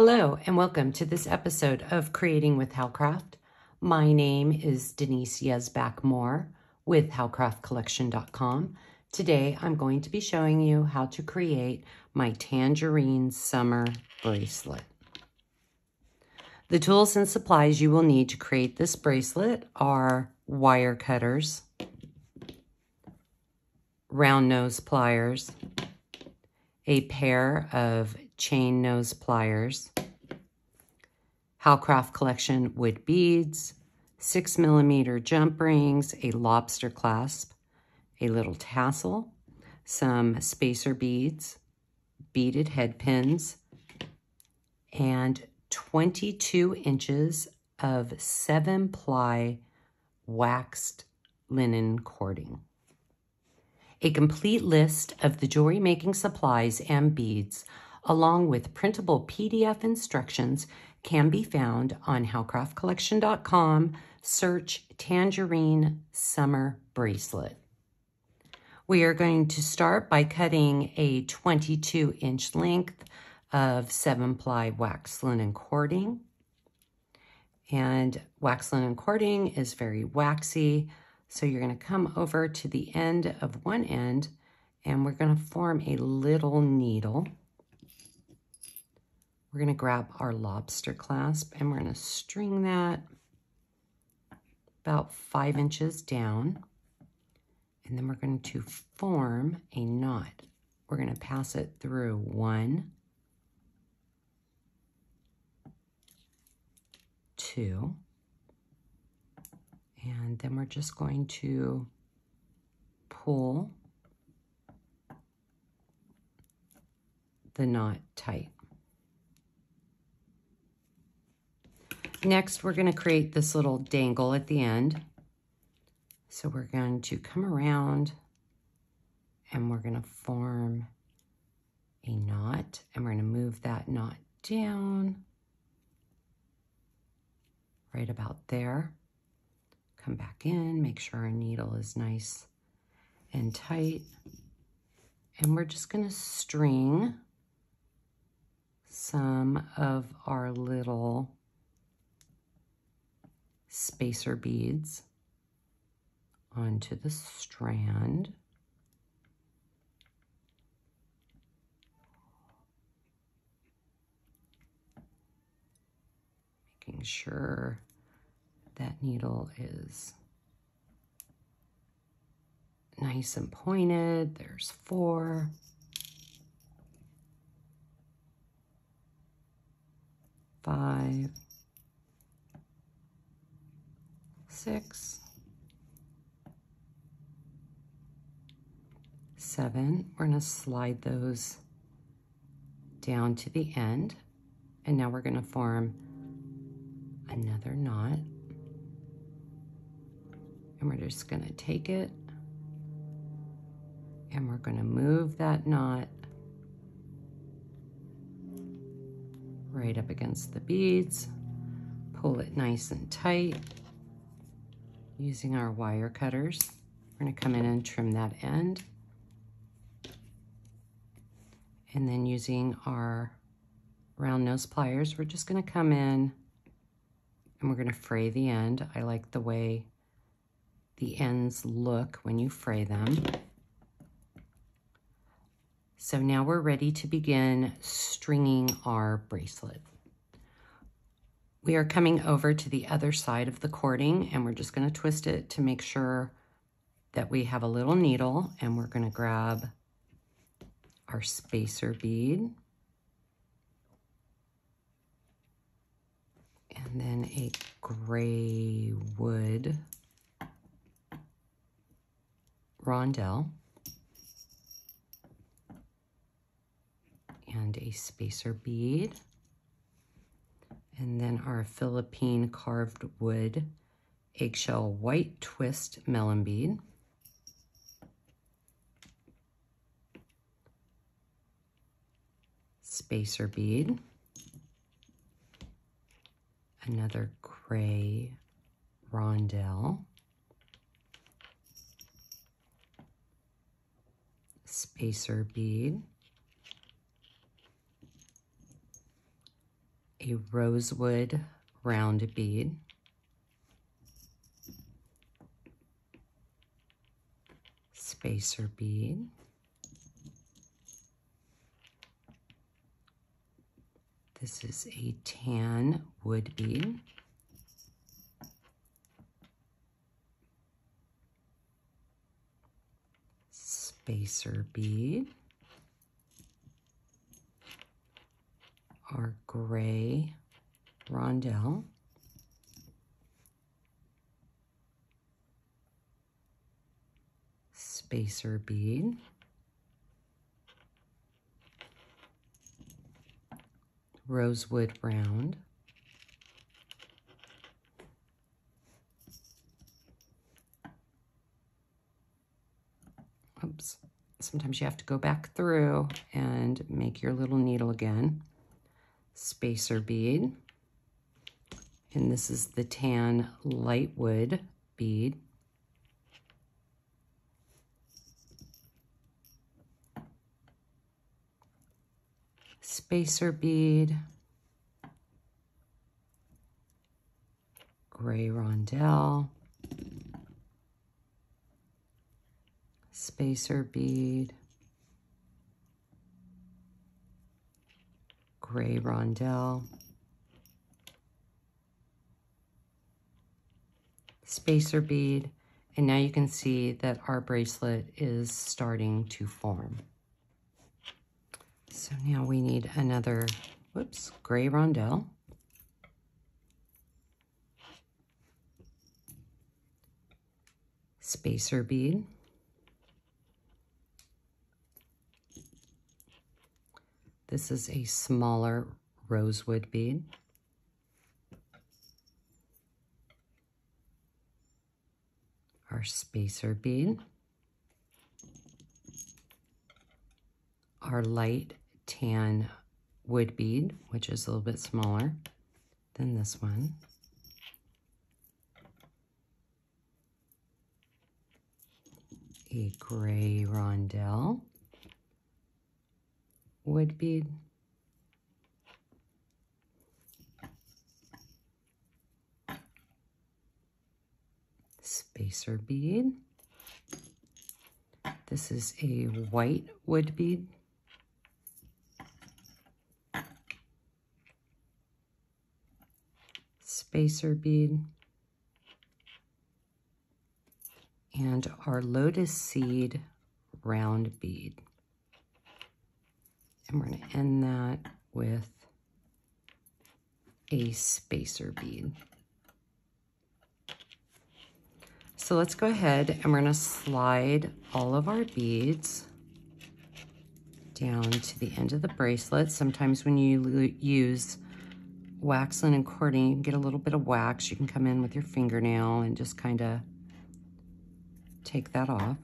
Hello and welcome to this episode of Creating with Howcraft. My name is Denise Yesbach-Moore with howcraftcollection.com. Today I'm going to be showing you how to create my tangerine summer bracelet. The tools and supplies you will need to create this bracelet are wire cutters, round nose pliers, a pair of chain nose pliers, Howcraft Collection wood beads, 6mm jump rings, a lobster clasp, a little tassel, some spacer beads, beaded head pins, and 22 inches of 7-ply waxed linen cording. A complete list of the jewelry making supplies and beads, along with printable PDF instructions, can be found on howcraftcollection.com. Search Tangerine Summer Bracelet. We are going to start by cutting a 22-inch length of 7-ply wax linen cording. And wax linen cording is very waxy, so you're going to come over to the end of one end and we're going to form a little needle. We're going to grab our lobster clasp and we're going to string that about 5 inches down. And then we're going to form a knot. We're going to pass it through 1, 2, and then we're just going to pull the knot tight. Next, we're going to create this little dangle at the end. So we're going to come around and we're going to form a knot, and we're going to move that knot down right about there. Come back in, make sure our needle is nice and tight. And we're just going to string some of our little spacer beads onto the strand. Making sure that needle is nice and pointed. There's 4. 5, 6, 7. We're going to slide those down to the end. And now we're going to form another knot. And we're just going to take it and we're going to move that knot right up against the beads, pull it nice and tight using our wire cutters. We're going to come in and trim that end. And then using our round nose pliers, we're just going to come in and we're going to fray the end. I like the way the ends look when you fray them. So now we're ready to begin stringing our bracelet. We are coming over to the other side of the cording and we're just going to twist it to make sure that we have a little needle, and we're going to grab our spacer bead and then a gray wood rondell and a spacer bead, and then our Philippine carved wood eggshell white twist melon bead, spacer bead, another gray rondell, spacer bead, a rosewood round bead, spacer bead, this is a tan wood bead, spacer bead, our gray rondell, spacer bead, rosewood round, oops, sometimes you have to go back through and make your little needle again, spacer bead, and this is the tan light wood bead, spacer bead, gray rondell, spacer bead, gray rondell, spacer bead, and now you can see that our bracelet is starting to form. So now we need another, whoops, gray rondell, spacer bead, this is a smaller rosewood bead, our spacer bead, our light tan wood bead, which is a little bit smaller than this one, a gray rondell wood bead, spacer bead, this is a white wood bead, spacer bead, and our lotus seed round bead. And we're going to end that with a spacer bead. So let's go ahead and we're going to slide all of our beads down to the end of the bracelet. Sometimes when you use wax linen cording, you can get a little bit of wax. You can come in with your fingernail and just kind of take that off.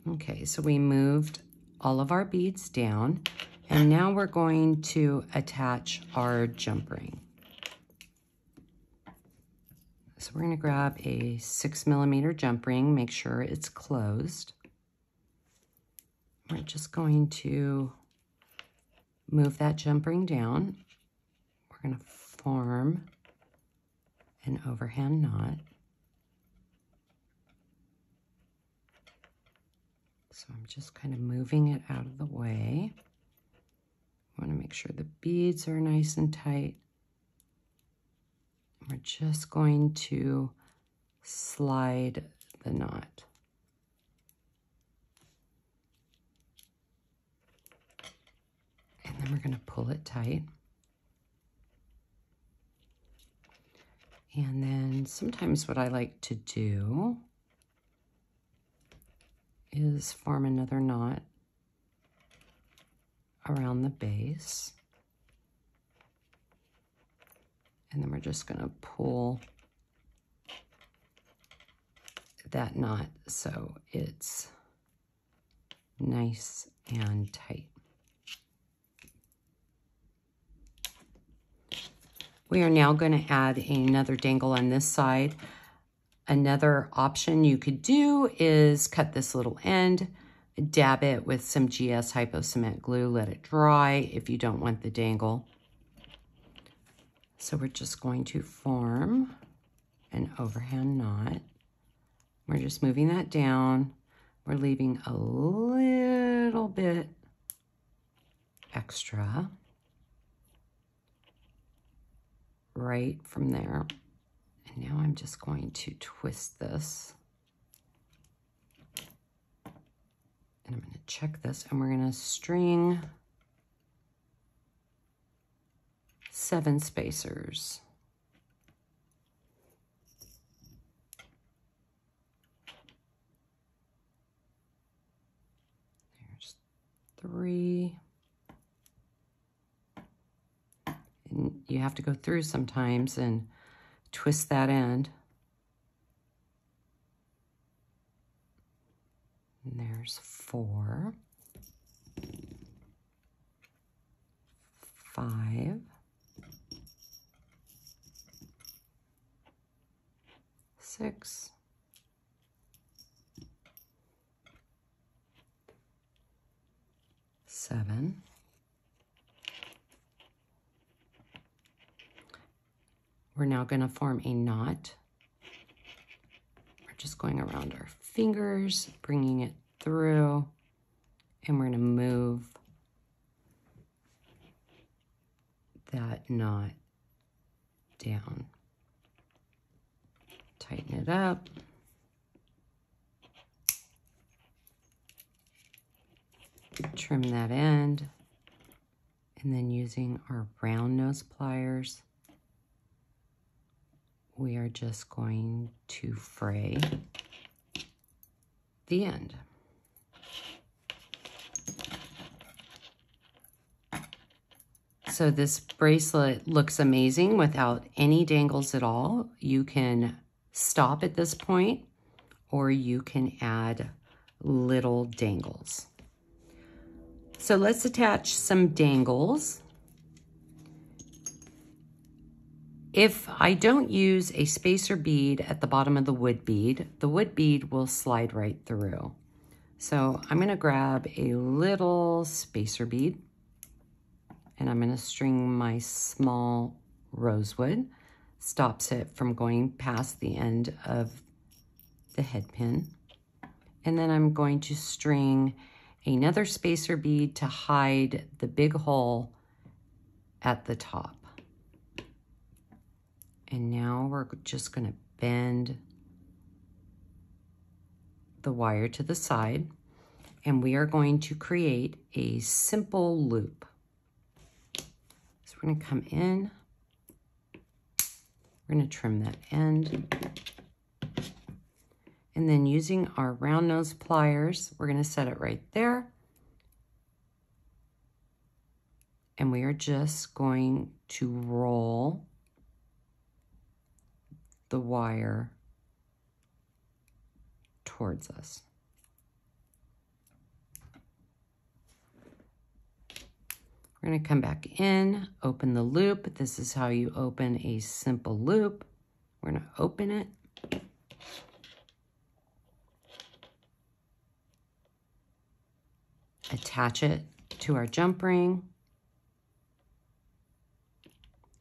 Okay, so we moved all of our beads down, and now we're going to attach our jump ring. So we're going to grab a 6mm jump ring, make sure it's closed. We're just going to move that jump ring down. We're going to form an overhand knot. So I'm just kind of moving it out of the way. I want to make sure the beads are nice and tight. We're just going to slide the knot. And then we're going to pull it tight. And then sometimes what I like to do is form another knot around the base. And then we're just going to pull that knot so it's nice and tight. We are now going to add another dangle on this side. Another option you could do is cut this little end, Dab it with some GS Hypo Cement glue. Let it dry if you don't want the dangle. So we're just going to form an overhand knot. We're just moving that down. We're leaving a little bit extra right from there. And now I'm just going to twist this. And I'm going to check this, and we're going to string 7 spacers. There's 3. And you have to go through sometimes and twist that end. And there's 4, 5, 6, 7, we're now going to form a knot. We're just going around our fingers, bringing it through, and we're going to move that knot down. Tighten it up. Trim that end, and then using our round nose pliers, we are just going to fray the end. So this bracelet looks amazing without any dangles at all. You can stop at this point, or you can add little dangles. So let's attach some dangles. If I don't use a spacer bead at the bottom of the wood bead will slide right through. So I'm going to grab a little spacer bead, and I'm going to string my small rosewood. Stops it from going past the end of the head pin. And then I'm going to string another spacer bead to hide the big hole at the top. And now we're just going to bend the wire to the side, and we are going to create a simple loop. So we're going to come in, we're going to trim that end, and then using our round nose pliers, we're going to set it right there. And we are just going to roll the wire towards us. We're going to come back in, open the loop. This is how you open a simple loop. We're going to open it. Attach it to our jump ring.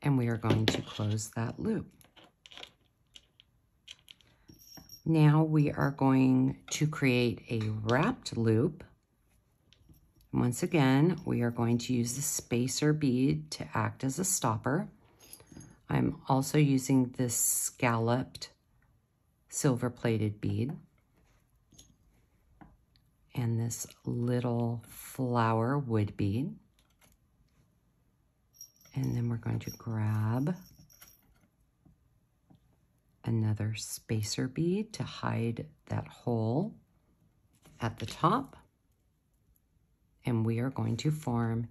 And we are going to close that loop. Now we are going to create a wrapped loop. Once again, we are going to use the spacer bead to act as a stopper. I'm also using this scalloped silver-plated bead and this little flower wood bead. And then we're going to grab another spacer bead to hide that hole at the top. And we are going to form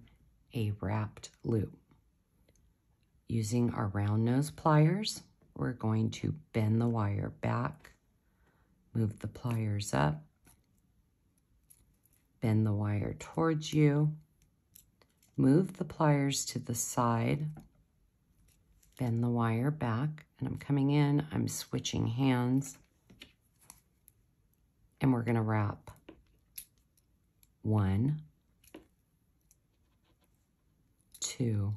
a wrapped loop. Using our round nose pliers, we're going to bend the wire back, move the pliers up, bend the wire towards you, move the pliers to the side, bend the wire back, and I'm coming in, I'm switching hands, and we're going to wrap 1, 2,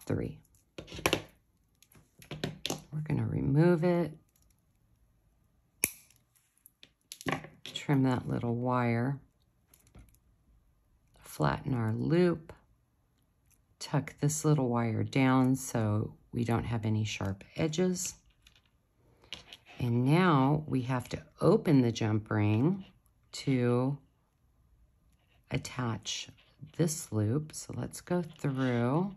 3. We're going to remove it, trim that little wire, flatten our loop, tuck this little wire down so we don't have any sharp edges. And now we have to open the jump ring to attach this loop. So let's go through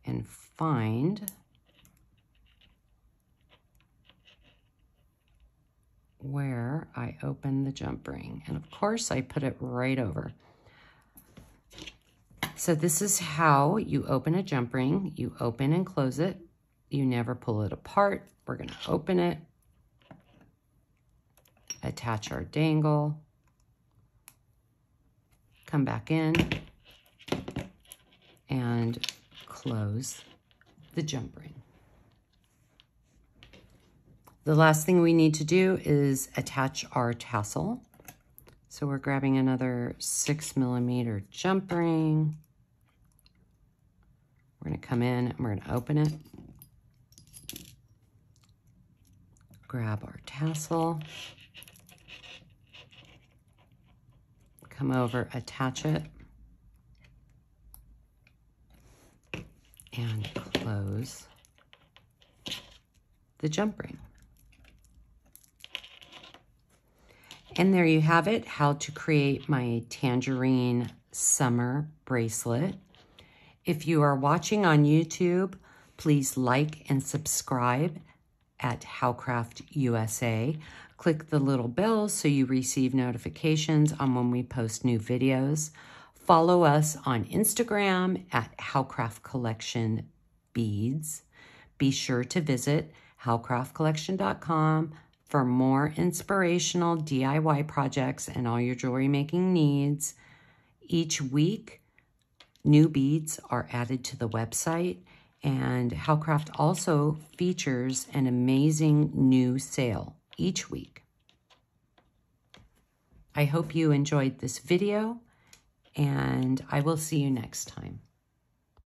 and find where I open the jump ring. And of course I put it right over. So this is how you open a jump ring. You open and close it. You never pull it apart. We're going to open it, attach our dangle, come back in, and close the jump ring. The last thing we need to do is attach our tassel. So we're grabbing another 6mm jump ring. We're going to come in and we're going to open it. Grab our tassel. Come over, attach it. And close the jump ring. And there you have it, how to create my tangerine summer bracelet. If you are watching on YouTube, please like and subscribe at Howcraft USA. Click the little bell so you receive notifications on when we post new videos. Follow us on Instagram at Howcraft Collection Beads. Be sure to visit howcraftcollection.com for more inspirational DIY projects and all your jewelry making needs. Each week, new beads are added to the website, and Howcraft also features an amazing new sale each week. I hope you enjoyed this video, and I will see you next time.